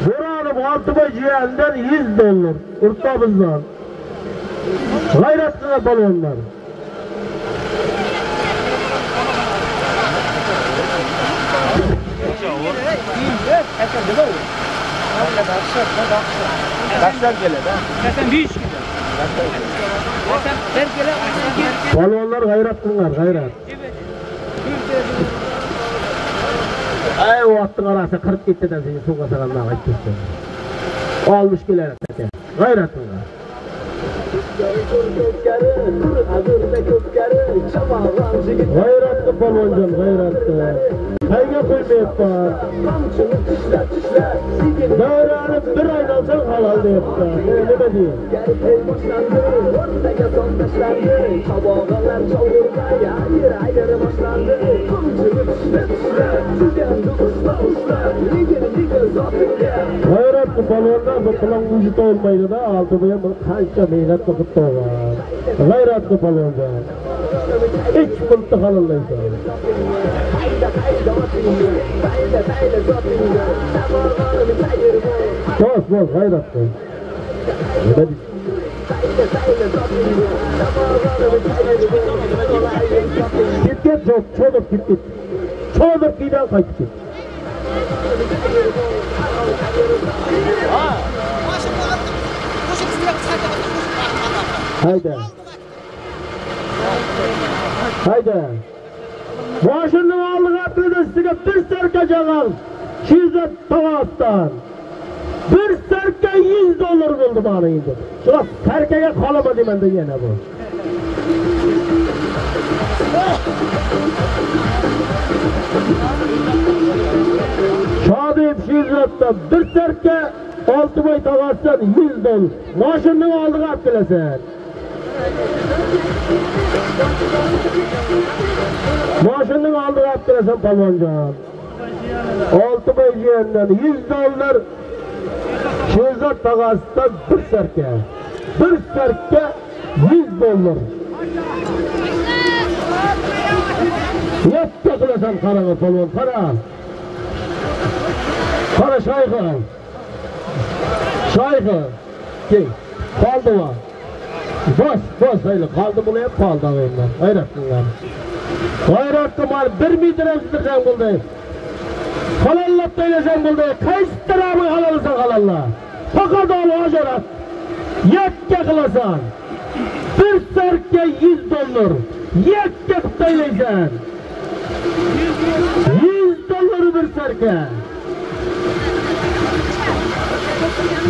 Buranın Altıbay ciğerinden 100 dolar. Urtbabızdan. Gayretine balonlar. Balonlar gayretliler, gayret. Ay o attın arası 40 gittiden seni soğuk asakanlığa kaçtırsın. Almış gelerek de. Gayretliler. Gayretli baloncan, gayretli. Hayga koymayıp var. Dağıranıp bir aydan halal deyip var. Ne mi diyeyim? Gayretli balonda bu plan vücut olmaydı da altı boya kaçça meylet vakit var. Gayretli balonda. Hiç bulutlu halındayız. Boz gayretli. Ne dedi? Git çok çoğudup git. Çoğudup giden kaç git. Haydi. Haydi. Başını aldık atlıda size bir serkeceğim. Şizet tavastan. Bir serke 100 dolar buldu bana indi. Şuna serkeye kalamadı ben de yine bu. Şadip Şizret'ten bir serke Altıbay tavastan 100 dolar. Başını aldık atlıda sen. Maaşından aldık Abdülhasan Palvancan. Altıbay ciğerinden 100 dolar. Şehzat Tagas'tan bir serke. Bir serke 100 dolar. Yap takılasan karana Palvan, kara. Kara şaykhı. Şaykhı. Gel. Kaldı var. Boş öyle kaldı bunu hep kaldı ağabeyimler. Gayretliler. Gayretli mal 1 metre emsidirsen buldu. Halallap deylesen buldu. Kaç tarafı halalsan halalla. Fakat oğlu acarat. Yekke kılasan. Bir serke 100 dolar. Yekke deylesen. 100 doları bir serke.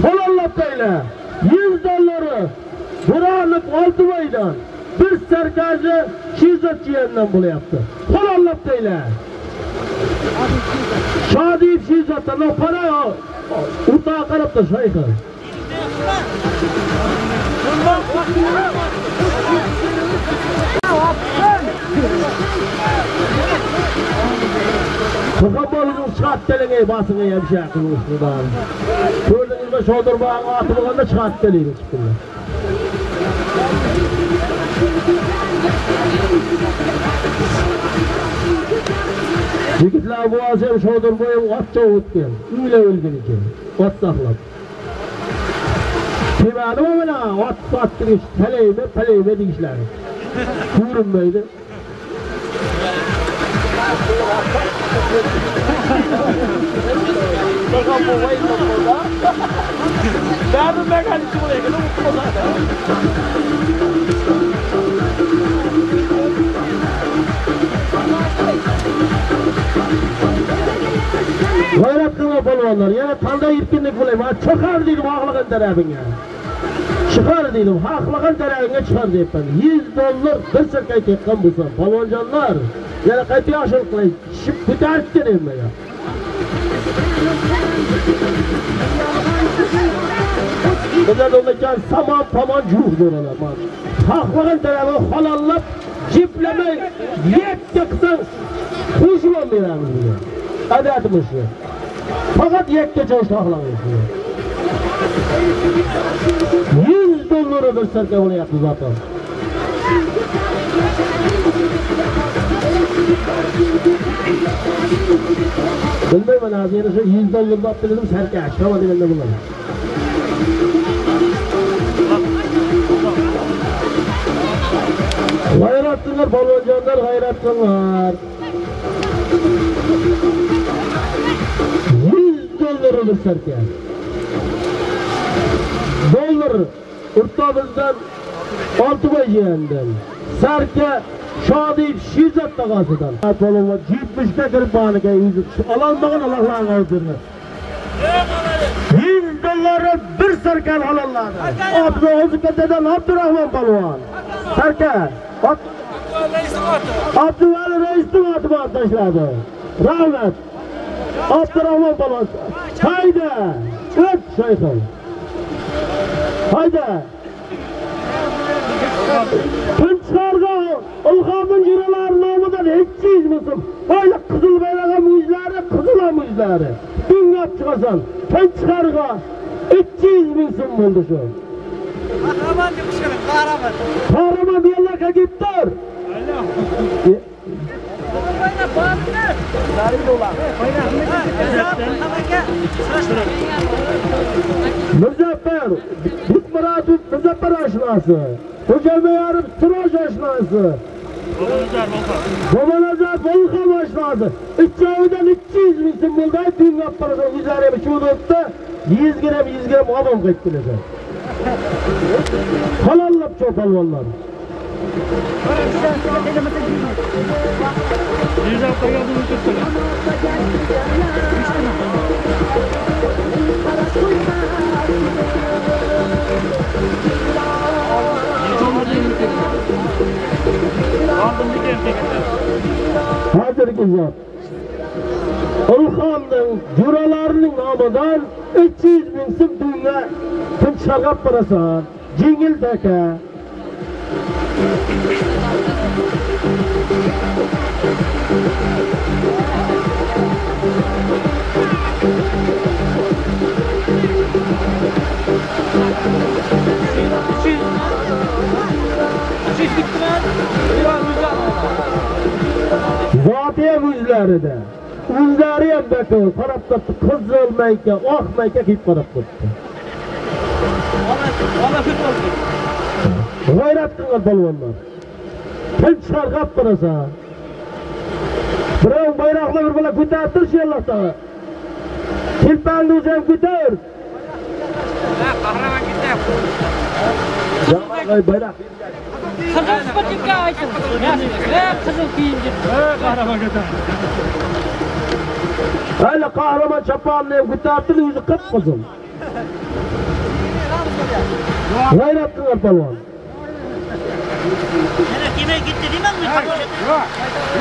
Halallap deyle. 100 doları. Buranıp Altıbay'dan bir serkacı Şizet ciğerinden bunu yaptı. Halallap deyle. Şadip Şizet'ten o para o. Urtağa karıp da şaykhı. Kıkamalının çıkart deline basını yemşe kılmışlıdan. Gördünüz mü şodur bağına atılığında çıkart deliyle çıktılar. Yigitler bu azem şodur boyu atça o'tgan. Öyle o'lgan ekan. Ot saqlab. Temadimi mana ot sottirish, talaymi deyishlari. Ko'rinmaydi. Gayret kılma polvonlar, yana qanday erkinlik bo'laymi? Chiqar dedim haqlig'in tarafingga. Chiqar dedim, haqlig'in tarafingga chiqar deyapman. 100 dollar bir sirkay tekkan bo'lsa, polvonjonlar, yana qayta yoshil qilay, shib ko'tarib kelaymi ya. Bizlar o'lagan samon tomon juh bo'lalar. Haqlig'in tarafini halallab, jiplamay, yekka qilsang, qo'shilib beramiz bizga. Adatimiz shu. Faqat yakka jo'sh haqlaymiz. 100 dollar bir sarka bo'lyapti zaten. Bilmayman, az yana shu $100 olib dedim, sarka aşkama deganda bo'ladi. G'ayrat qilinglar polvonjonlar, g'ayrat qilinglar. $100 bir sarka. Dollar o'rtamizdan 6 bajiyandan. Sarka Şadi Şizat tağasıdan. Polvon 70'ga kirib baniga yüzü alanmağın Allah'ın ağzını. $100 bir sarkan alanladı. Abdülaziz'den Abdurrahman polvon. Sarka. Abdülvali Reis'in atıma taşladı. Rahmet. Abdurrahman polvon. Haydi. Öt şeyhim. Haydi. Tunçlarga Ilham'ın jüraları namıdan hiç misin? Böyle kızıl bayrağa müjdeleri, kızıla müjdeleri. Dünyap çıkasan, Tunçlarga 300 misin buldu şu. Kahraman demişler, kahraman. Kahraman diyorlar ki gittir. Müzaffer, Bitmuratov Müzaffer aşinası. Hoca Meyarım Sıraç aşinası. Babanazar Volkan aşinası. Üççaviden 300 misin buldu. Tüm yapparada üzerine bir çuğdukta 100 gram adam kayıttılar. Halallap çok halvallar. Hazırki zat Ilham'ın juralarının namıdan 300 bin sim dünya tüm şargap parasan cingil deke Zatiye müjdeleri de müjdeleri hem bekliyor taraftarı kızıl meyke, ak meyke kıyıp taraftarı gayret kılır balvanlar kim şarkap pırasa birey bayrakla bir bala kütahtir şey Allah'ta kilpanlı uzayım kütahir Kahraman gitti. Jama'yı bayrak Kızıl spatikka aytın. Kızıl kiyindir. Kahraman gitti. Öyle kahraman çapağını kütahtir yüzü kıpkızıl gayret kılır balvan Kime gitti değil mi? Yok.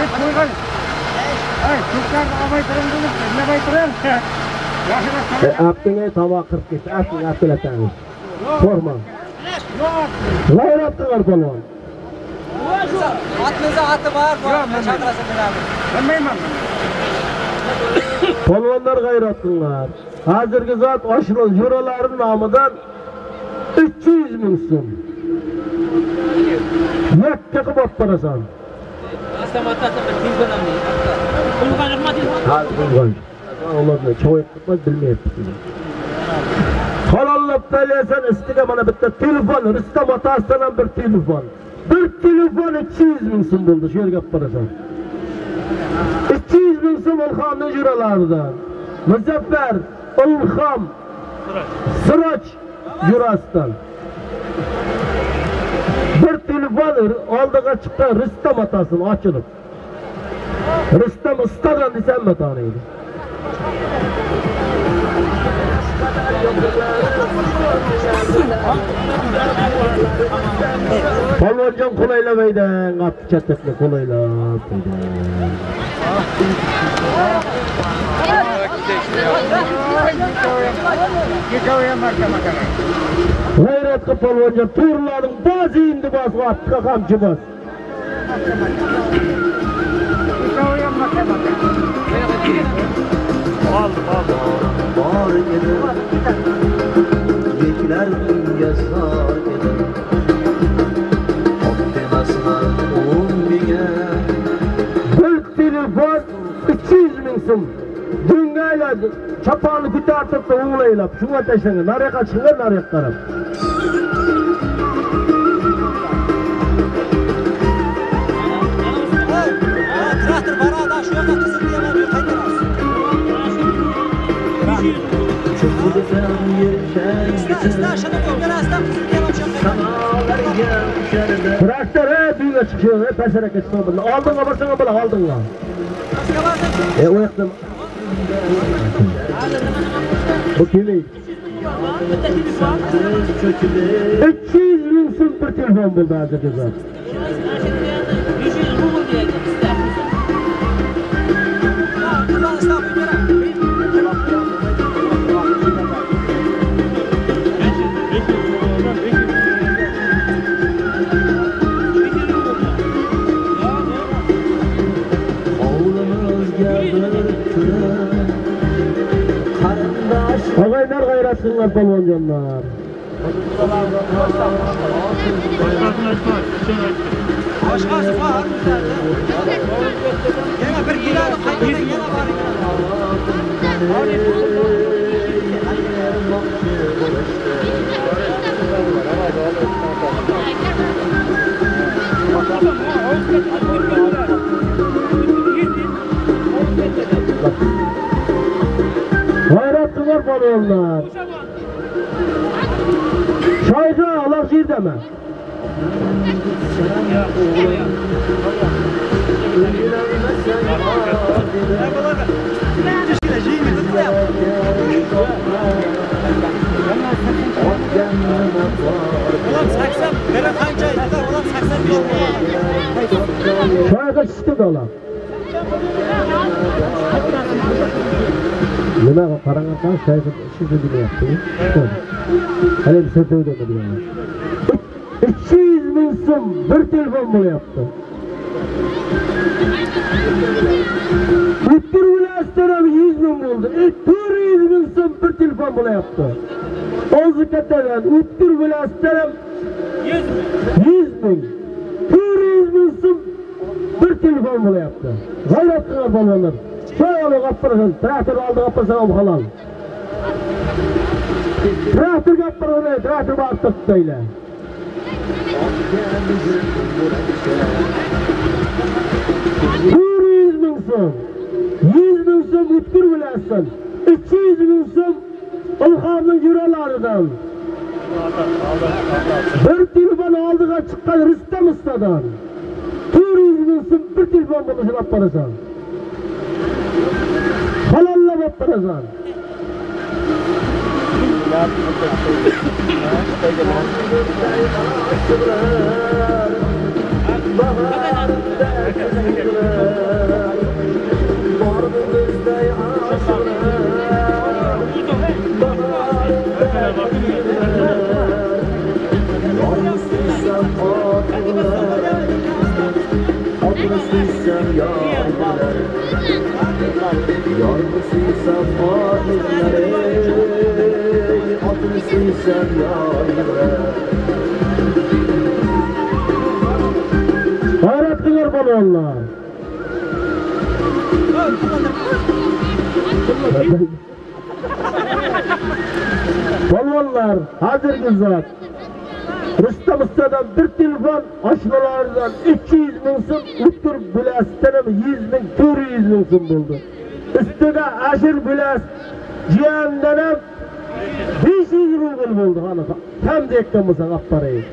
Hiç koygan. Ay, Türkler abay tarafından ne baytıran? Abdine tava 40 gitti. Abdine tanış. Forma. Gayret kılır balvan. Atınıza atı var. Çakrası beraber. Ben meyman. Polvonlar gayret kılır. Hazırki zat aşırı juraların namıdan 300 bin sim. Yakka kıbap parasan. Bulgan. Oğlanlar çoğu yapmaz bilmeyip. Halallap belesen istiga bana bitti telefon. Rıstam Atas'tan bir telefon. Bir telefon 200 bin sim buldu. Şöyle yap parasan. 200 bin sim Ilham'ın juralardan. Müzaffer, Ilham, Sıraç jurasından. Bir telefon aldığa çıktı Rıstam Atas'ın açılıp. Rıstam ustadan desem mi tanıydı? Polvonjon kolayla beyden, attı çatıklı kolayla beyden. Gayret kı polvonjon, turların bazı indi bas, attı kamçı bas. Var edi, yekler yazar edi. Ok demaslar ummiga. Bir telefon 200 bin sim. Düngayla çapağını kütartıp da uğulayla. Şuna teşekkür. Narıka çıkınlar narık taraf. Traktör bana da şu anda kızım diye ben bir kaydır alsın. Çıkırsam yerken İşte aşağıda gönder aslan kızım diye ben şu anda sanalar gevşerde. Traktör düğüne çıkıyor. Pes hareket sonunda. Aldın mı basana bırak aldın mı? Başka varsa O yaktım. Bu kimi? 200 bin bir telefon buldu hazır kızlar. Ulan İstanbul göre. Oğlumuz geldi karandaş. Ağaylar gayrasınlar baloncanlar. Başkası var. Yine bir kiloyla kaybeden yine var. Gayratlılar balonlar. Şayda Allah zir deme. Ulan 80 veren kancaydı da ulan 85 milyon. Şayda çıktı da lan. Yine karanlıktan şayda şimdi bile yaptı. Hele bir sözü ödedi yani. 200 bin sum bir telefon bunu yaptı. Üttür vilayetlerine 100 bin buldu. 200 bin sum bir telefon bunu yaptı. O zikretlerden Üttür vilayetlerine 100 bin. 200 bin sum bir telefon bunu yaptı. Gayretler balonlar. Şöyle kapırasın. Traktör aldı kapırasın o halal. Traktör kapırasın. Traktör baktık böyle. Bir 100 bin sum. 100 bin sum Üttür vilayetsin. 200 bin sum Ilham'ın yüreğlerinden. Bir telefon aldığa çıkan Rüstem Usta'dan. 200 bin sum bir telefon buluşun yaparsan. Halalla yaparsan. Hayretliler bana Allah. Balonlar hazır zat. Rüstem Usta'dan bir telefon, aşılardan 200 bin sum, Üttür Bilas'tan 100 bin, 200 bin sum buldu. Üstüne aşır Bilas, cihandan 500 ruble buldu hanım. Tam dekten mısın parayı.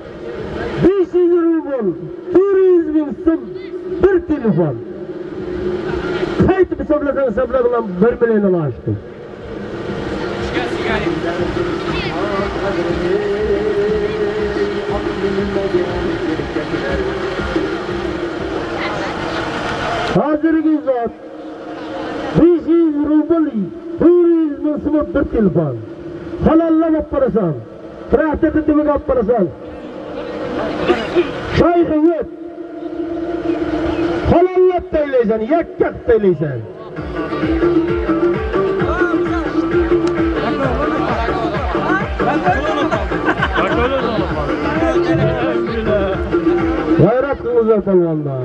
500 ruble, 200 bin sum, bir telefon. Kayıt hesaplarla 1 milyon açtı. Hazırki zat 500 ruble 200 bin sum bir telefon. Halalla yaparsan, traktörü demek yaparsan. Şayhı yok. Halalla söyleysen, yakkak söyleysen. Gayret kılacak balonlar.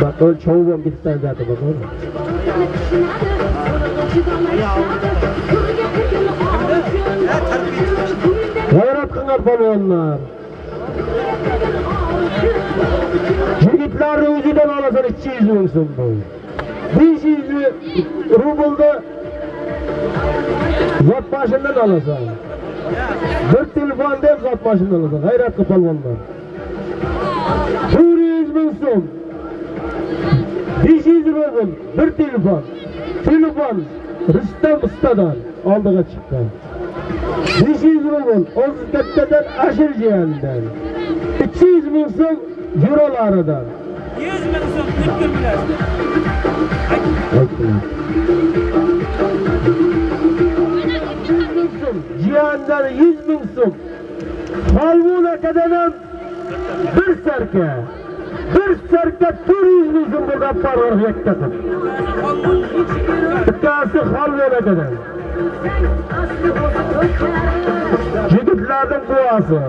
Bak öyle çoğu gitsen zaten bak öyle. Gayret kınar balonlar. Yigitlarni o'zidan olasan 200 ming so'm bu. 500 rublda zot başından alasan. Bir telefon deb zot başından alasan. Gayratli balonlar. 400 ming so'm. 500 rubl bir telefon. Telefon Rustam ustadan oldiga chiqqan. 500 rubl O'zbekistondan Ashir jiyandan. 200 ming so'm eurolaridan. 100 ming so'm butkul bilasiz. Jiyandan 100 ming so'm. Halvun akadan bir sarka 400 ming so'm bo'lgan parvar yakkasin. Bittasi halvun akadan. Yigitlarning duosi.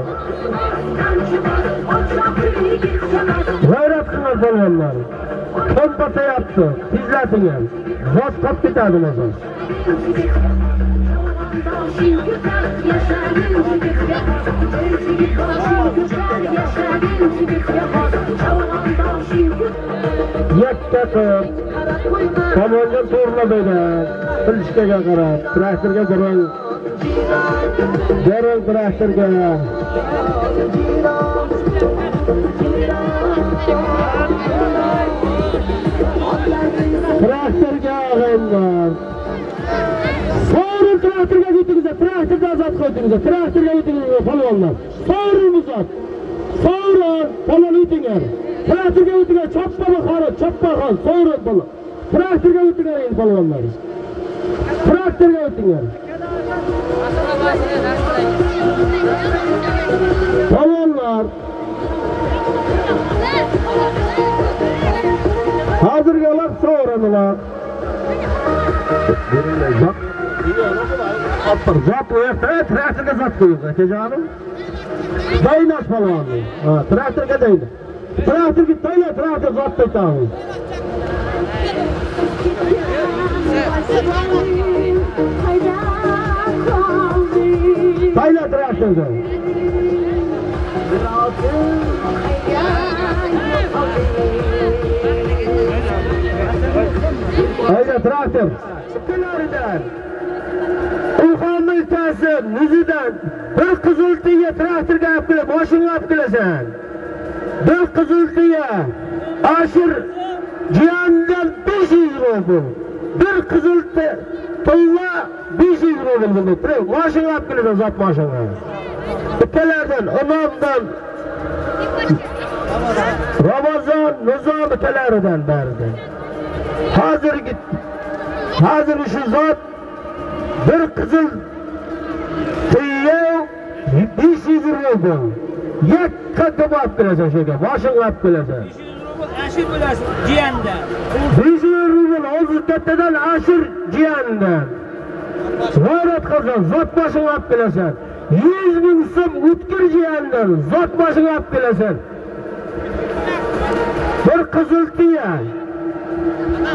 G'ayrat qilgan balonlar. Qon patyapti. Tizlating ham. Voz qolib ketadi o'zim. Yakka qilib tomonga to'g'rilamaydi. Pilishkaga qarab, traktorga borang. Borang traktorga. Traktorga og'aylar. Sovrin traktorga o'tingizlar, traktorda azat qo'ydingizlar, traktorga o'tingizlar palvonlar. Sovrinimiz zot. Sovrin palvon o'tinglar. Traktorga o'tinglar, choppa xarid, choppa xon, sovrin palvon. Traktorga o'tinglar endi palvonlar. Traktorga o'tinglar. Palvonlar. Hozirgalar sovrinlar. Bak. Attır, zat o'yakda, traktorga zat qo'ying, akajonim. Daynash palvonni. Ha, traktorga daydi. Traktorga dayla, traktor zat qo'ytamiz. Dayla traktorga. Hayda traktor. Çıkılardan. Uxanning tasi nizidan bir qiziltiga traktorga olib kelib, mashinaga olib kelasan. Bir qiziltiga Ashir jiyandan 500 rubl. Bir qizilti to'la 500 rubl bo'ldi. Mashinaga olib kelasan, zot mashinaga. Ikkalardan, imomdan Ramazon, Nizom ikkalaridan berdi. Hozir shu zot bir qizil tiyo 500 rubl. Yakka kebab qilasan shunga, boshing olib qilasan. 500 rubl Ashir bilasiz, jiyanda. 500 rubl O'zbekistondan Ashir jiyandan. G'ayrat qilsan, zot boshing olib qilasan. 100 ming so'm o'tkir jiyandan, zot boshing olib qilasan. Bir qizil tiyo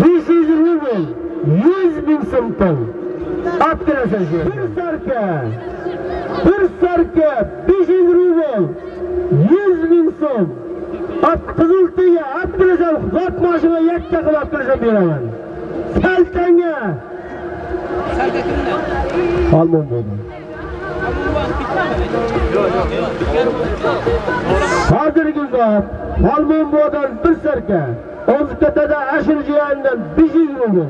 500 rubl, 100 ming so'm pul. Olib kelasan shu. Bir sarka 500 rubl, 100 ming so'm. Qizil tiyo olib kelasan, zot mashina yakka qilib olib kelasan beraman. Saltanga. Salga kimda? Olmon bo'ldi. Hozirgi zot Olmon bo'dan bir sarka, O'zbekistonda Ashir jiyandan 500 rubl.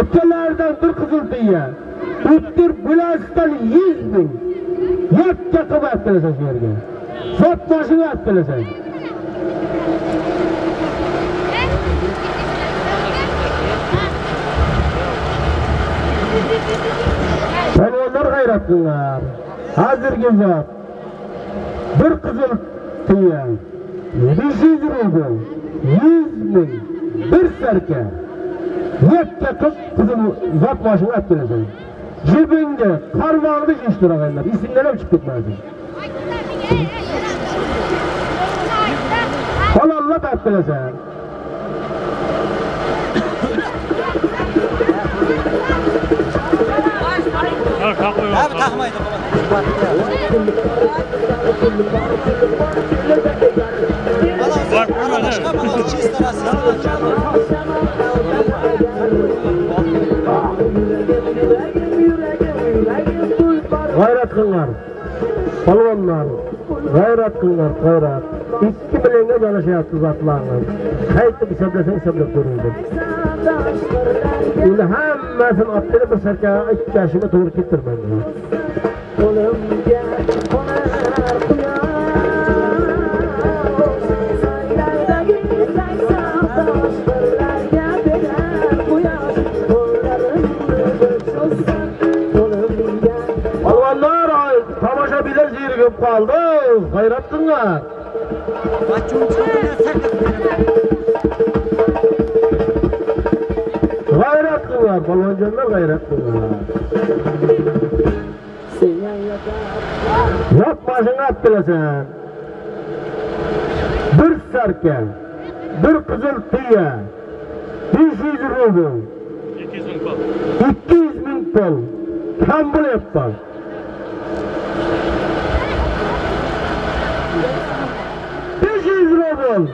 Ikkalaridan bir qizil tiyo. O'tkir bulasdan 100 ming. Yakka qilib olib kelasan shu yerga. Zot mashina olib kelasan. Palvonlar g'ayrat qilinglar. Hozirgi zot bir qizil tiyo 500 rubl, 100 ming, bir sarka. Yakka qizil zot mashina olib kelasan. Jibingda qarmoqni yishtirag'anlar, isinglar ham chiqib ketmaydi. bak bilasan. Abi takmaydı baba. Bak bana başka bana içi ister Gayret kıllar. Palvanlar. Gayret kıllar, gayret. 2 milyonga çalışayatsız atlarlar. Kayıtlı bir sebeple görüldü. Şimdi hammasını attırıp bir serka 2 yaşıma doğru getirmem. Palvanlar tamaşa bilir zirgip kaldı. Gayret kıllar. Gayret kıllar, baloncanlar gayret kıllar. Yok başını at bilesin. Bir serken, bir kızıl tüye, 500 rubl, 200 bin pul, kambul yapar. Rubl,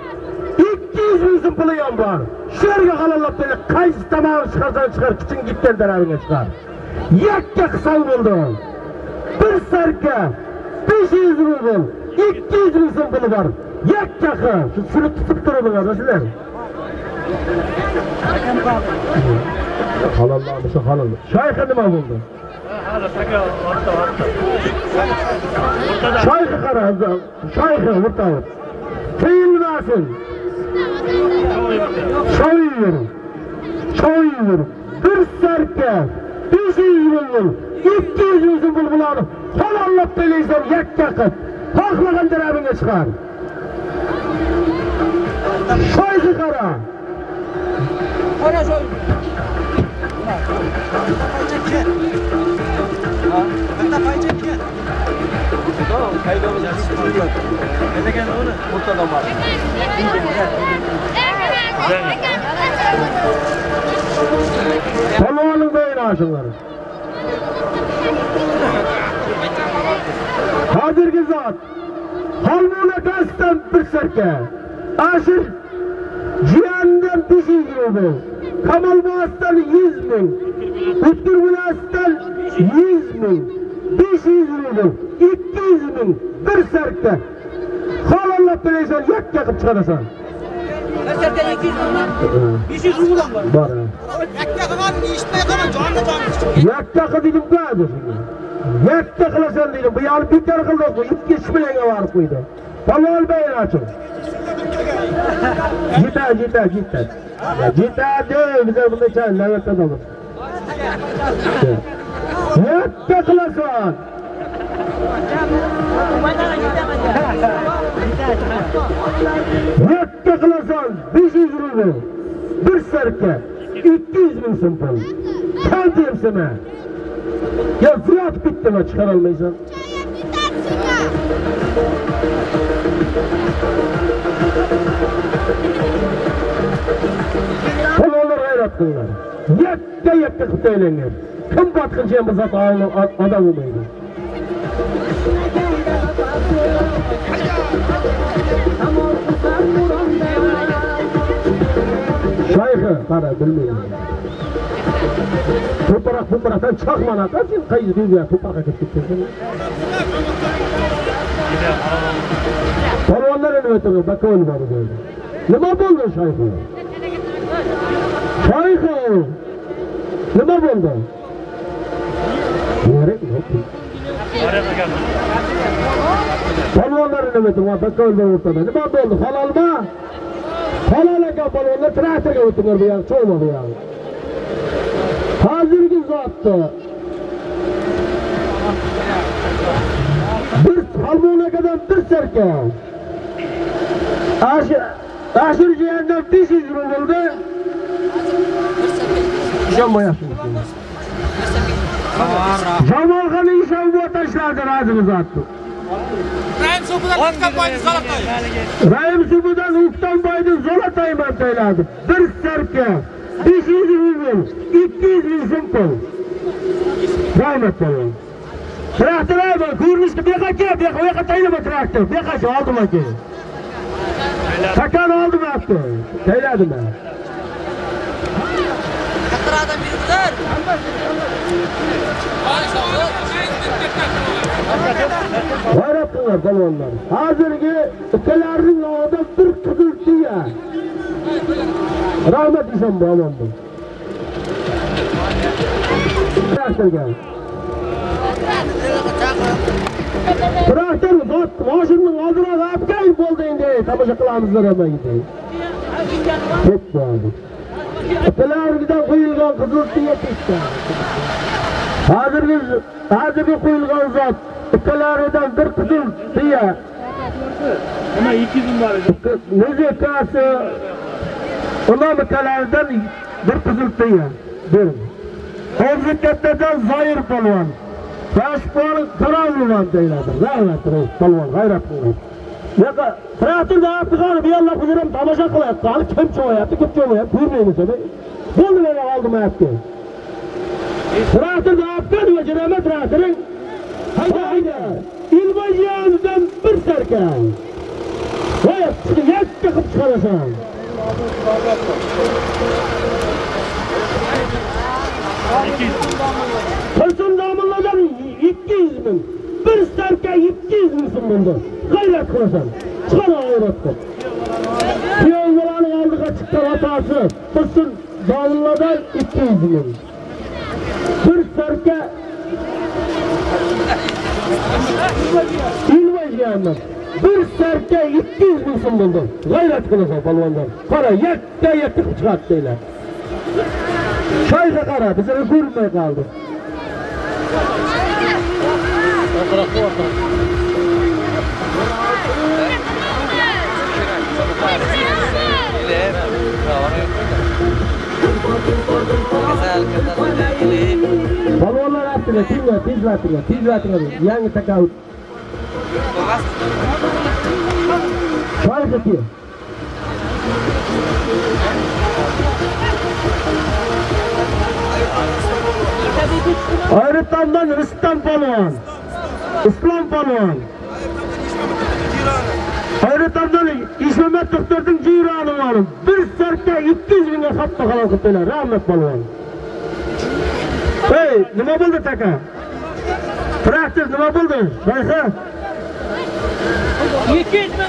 200 bin pulu yan var. Şerge kalalap böyle kayısı tamamı çıkarsan çıkar, küçün gitten tarafına çıkar. Yakka kısal buldu. Bir serke, 500 rubl, 200 bin pulu var. Yakka, şunu tutup durun arkadaşlar. Halallah, halallah. Şayka nima buldu? Şayka kara, şayka vurtavur. Kıyılmasın. Çoğuyur. Bir serke, 500 rubl, 200 bin bulbulanı. Halallap beleysen yakkakıt. Haklığın tarafına çıkar. Şayka kara. Kara şoy. Hatta paycak ya. Tamam, kaydımız açılıyor. Ne degan onu? Ortada var. Palvanın beyin aşınları. Hazırki zat. Halmuna kastan bir serke. Aşır. Cihan'dan 500 rubl. Kamal Boğaz'dan 100 bin. Üskür Gülas'tan 100 bin. 500 rubl. 200 bin. Bir serke. Halallah bileysen yak yakıp çıkarırsan. Her serken 200 bin var. 500 rubl var. Var ha. Yak yakı var mı? İşitmeye kalan canlı. Yak yakı dedim kadır. Yak yakılasan dedim. Bu yal bir kere kıldı. 2 milyona var koydu. Palvan beyin açın. Cidden. Cidden değil. Bize bunu çay. Levent adamı. Yak yakılasan. Yakka kılasan 500 rubl, bir serke, 200 bin sımpıl. Kan diyeyim sana. Ya fiyat bitti mi çıkaralmaysan? Kolonlar hayrat kıllar. Yakka kıtaylanır. Kim batkıncıya mızat adam olmaydı. Şayxı, qara bilmayman. To'prak chaqmana qazin qaysi duyga to'prakka ketibsan. Palvonlar nima o'tdi? Bakol bor edi. Nima bo'ldi shayxi? Shayxi. Nima bo'ldi? Palvonlar nima o'tdi? Bakol bor o'rtada. Nima bo'ldi? Halolmi? Halol ekan palvonlar traktorga o'tdilar bu yoq, cho'lma bu yoq. Hozirgi zotni bir halmonakadan bir serka. Aşır cihandan 500 rublda. İşanmayasınız. Jamalxon ishonib tashladi razmi zotni. Rahim subudan O'ktanboyni salaqday. Rahim subudan O'ktanboy koyman söyledim. Bir serke 500 bin, 200 bin simpul. Rahmet olun. Traktör abi, kuyruğuştu, beka taylama traktör, beka aldım aki. Takan aldım attı. Söyledim ben. Katradan bir güzel. Var yaptılar balonlar. Hazırki ülkelerinin ağda bir kıdırtı ya. Rahmet isem balon bu. Traktör gel. Traktör maşının aldığına kapkayıp oldu indi. Tamışa kılamızlar hemen gidiyor. Çok bağlı. Ülkelerden kuyulgan kıdırtı yetişti. Hazırki kuyulgan zat. Ülkelerden bir kıdırtı ya. Ama 200 bin var. Müzikası olan ülkelerden bir kıdırtı ya. Bir. Hevziketlerden zahir polvan. Başbuğanın karanlılan deyledir. Rahmet reis polvan, gayret polvan. Ya traktörde yaptığı bir Allah bilirim tamaşa kılayattı. Hani kim çoğayattı, kim çoğayattı. Buyurmayın seni. Bunu beni aldım yaptı. Traktörde yaptığı ve cename traktörün hayda. İlbacığımızdan bir serken. Vay, yet çıkıp çıkarasın. Kırsın damılladan 200 bin. Bir serke 200 binsin bunda. Gayret kılasan. Çıkar ağırattı. Piyonlarının aldığı çıktı hatası. Kırsın damılladan 200 bin. Bir serke İlbacığımız. Bir serke 200 binsin bunda. Gayret kılasan balvandan. Kara yette çıkarttı ile. Şayka kara, bize görmeye kaldı. Balonlar attırıyor, tiz attırıyor. Yangi takavut. Şayka ki. Ayrıtandan Rüstem Palvan, İslam Palvan. Ayrıtandan İşmemet Doktor'un ciranı varım. Bir serke 200 bin'e sattı kalan kıtıyla. Rahmet Palvan. Hey, nima buldu taka? Traktör nima buldu? Şayka? 200 bin.